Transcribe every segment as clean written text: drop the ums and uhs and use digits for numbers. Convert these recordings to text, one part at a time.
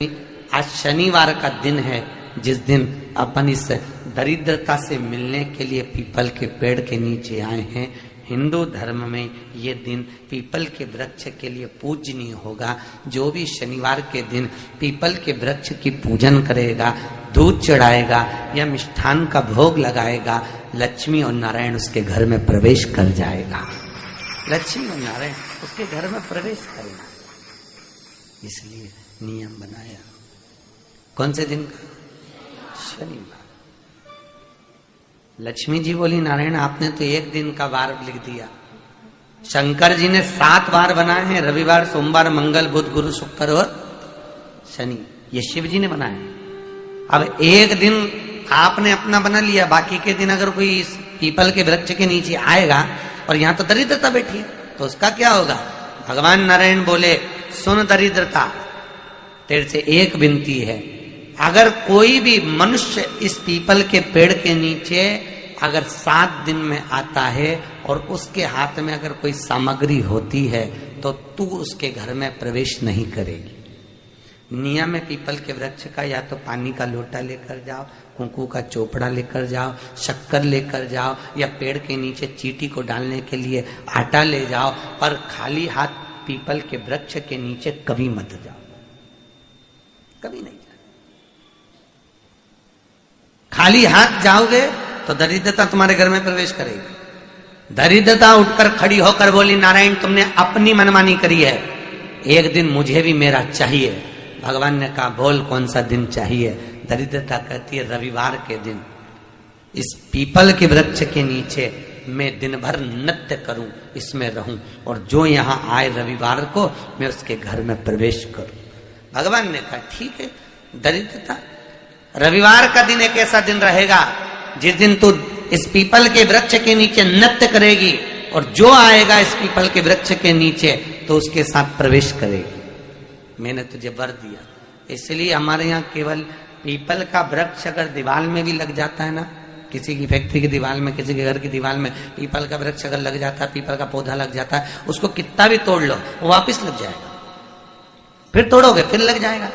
आज शनिवार का दिन है जिस दिन अपन इस दरिद्रता से मिलने के लिए पीपल के पेड़ के नीचे आए हैं। हिंदू धर्म में ये दिन पीपल के वृक्ष के लिए पूजनीय होगा। जो भी शनिवार के दिन पीपल के वृक्ष की पूजन करेगा, दूध चढ़ाएगा या मिष्ठान का भोग लगाएगा, लक्ष्मी और नारायण उसके घर में प्रवेश कर जाएगा। लक्ष्मी और नारायण उसके घर में प्रवेश करेगा। इसलिए नियम बनाया। कौन से दिन का? शनिवार। लक्ष्मी जी बोली, नारायण आपने तो एक दिन का वार लिख दिया। शंकर जी ने 7 वार बनाए हैं, रविवार, सोमवार, मंगल, बुध, गुरु, शुक्र और शनि। ये शिव जी ने बनाए। अब एक दिन आपने अपना बना लिया, बाकी के दिन अगर कोई इस पीपल के वृक्ष के नीचे आएगा और यहां तो दरिद्रता बैठी है तो उसका क्या होगा? भगवान नारायण बोले, सुन दरिद्रता, तेरे से एक विनती है, अगर कोई भी मनुष्य इस पीपल के पेड़ के नीचे अगर 7 दिन में आता है और उसके हाथ में अगर कोई सामग्री होती है तो तू उसके घर में प्रवेश नहीं करेगी। नियम में पीपल के वृक्ष का या तो पानी का लोटा लेकर जाओ, कुंकू का चोपड़ा लेकर जाओ, शक्कर लेकर जाओ या पेड़ के नीचे चींटी को डालने के लिए आटा ले जाओ, पर खाली हाथ पीपल के वृक्ष के नीचे कभी मत जाओ, कभी नहीं जाओ। खाली हाथ जाओगे तो दरिद्रता तुम्हारे घर में प्रवेश करेगी। दरिद्रता उठकर खड़ी होकर बोली, नारायण तुमने अपनी मनमानी करी है, एक दिन मुझे भी मेरा चाहिए। भगवान ने कहा, बोल कौन सा दिन चाहिए? दरिद्रता कहती है, रविवार के दिन इस पीपल के वृक्ष के नीचे मैं दिन भर नृत्य करूं, इसमें रहूं और जो यहां आए रविवार को मैं उसके घर में प्रवेश करूं। भगवान ने कहा, ठीक है। दरिद्रता, रविवार का दिन एक ऐसा दिन रहेगा जिस दिन तू इस पीपल के वृक्ष के नीचे नृत्य करेगी और जो आएगा इस पीपल के वृक्ष के नीचे तो उसके साथ प्रवेश करेगी। मैंने तुझे वर दिया। इसलिए हमारे यहाँ केवल पीपल का वृक्ष अगर दीवार में भी लग जाता है ना, किसी की फैक्ट्री की दीवार में, किसी के घर की दीवार में पीपल का वृक्ष अगर लग जाता है, पीपल का पौधा लग जाता है, उसको कितना भी तोड़ लो वो वापिस लग जाएगा। फिर तोड़ोगे फिर लग जाएगा।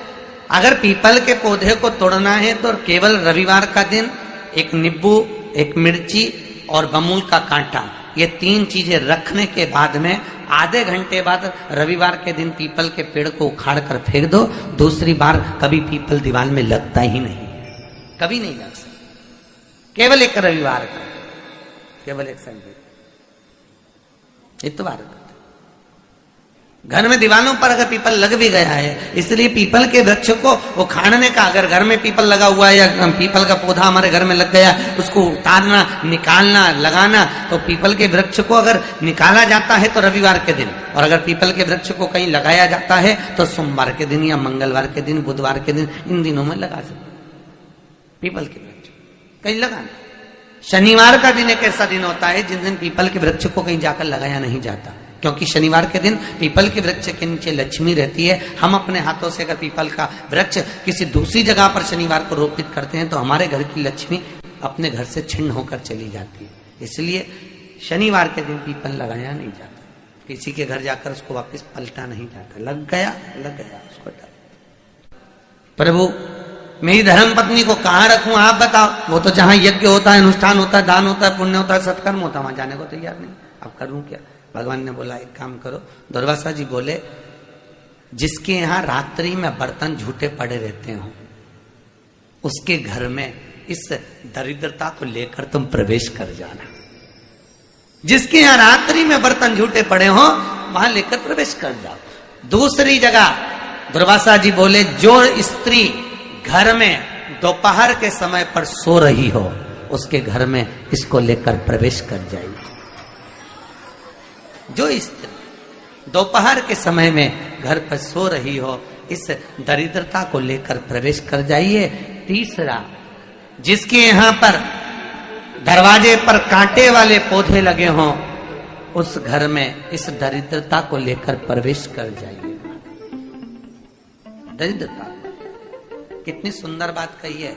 अगर पीपल के पौधे को तोड़ना है तो केवल रविवार का दिन एक नींबू, एक मिर्ची और बमूल का कांटा, ये 3 चीजें रखने के बाद में आधे घंटे बाद रविवार के दिन पीपल के पेड़ को उखाड़ कर फेंक दो। दूसरी बार कभी पीपल दीवार में लगता ही नहीं, कभी नहीं लग सकता। केवल एक रविवार का, केवल एक संडे, इतवार का। घर में दीवारों पर अगर पीपल लग भी गया है, इसलिए पीपल के वृक्ष को उखाड़ने का, अगर घर में पीपल लगा हुआ है या पीपल का पौधा हमारे घर में लग गया, उसको उतारना, निकालना, लगाना, तो पीपल के वृक्ष को अगर निकाला जाता है तो रविवार के दिन, और अगर पीपल के वृक्ष को कहीं लगाया जाता है तो सोमवार के दिन या मंगलवार के दिन, बुधवार के दिन, इन दिनों में लगा सकते पीपल के वृक्ष कहीं लगाना। शनिवार का दिन एक ऐसा दिन होता है जिस दिन पीपल के वृक्ष को कहीं जाकर लगाया नहीं जाता, क्योंकि शनिवार के दिन पीपल के वृक्ष के नीचे लक्ष्मी रहती है। हम अपने हाथों से अगर पीपल का वृक्ष किसी दूसरी जगह पर शनिवार को रोपित करते हैं तो हमारे घर की लक्ष्मी अपने घर से छिन्न होकर चली जाती है। इसलिए शनिवार के दिन पीपल लगाया नहीं जाता, किसी के घर जाकर उसको वापस पलटा नहीं जाता। लग गया उसको डाल। प्रभु मेरी धर्म पत्नी को कहाँ रखूं आप बताओ? वो तो जहां यज्ञ होता है, अनुष्ठान होता है, दान होता है, पुण्य होता है, सत्कर्म होता है, वहां जाने को तैयार नहीं। अब करूं क्या? भगवान ने बोला, एक काम करो। दुर्वासा जी बोले, जिसके यहां रात्रि में बर्तन झूठे पड़े रहते हो उसके घर में इस दरिद्रता को लेकर तुम प्रवेश कर जाना। जिसके यहां रात्रि में बर्तन झूठे पड़े हो वहां लेकर प्रवेश कर जाओ। दूसरी जगह दुर्वासा जी बोले, जो स्त्री घर में दोपहर के समय पर सो रही हो उसके घर में इसको लेकर प्रवेश कर जाएगी। जो स्त्री दोपहर के समय में घर पर सो रही हो इस दरिद्रता को लेकर प्रवेश कर जाइए। तीसरा, जिसके यहां पर दरवाजे पर कांटे वाले पौधे लगे हों उस घर में इस दरिद्रता को लेकर प्रवेश कर जाइए। दरिद्रता, कितनी सुंदर बात कही है।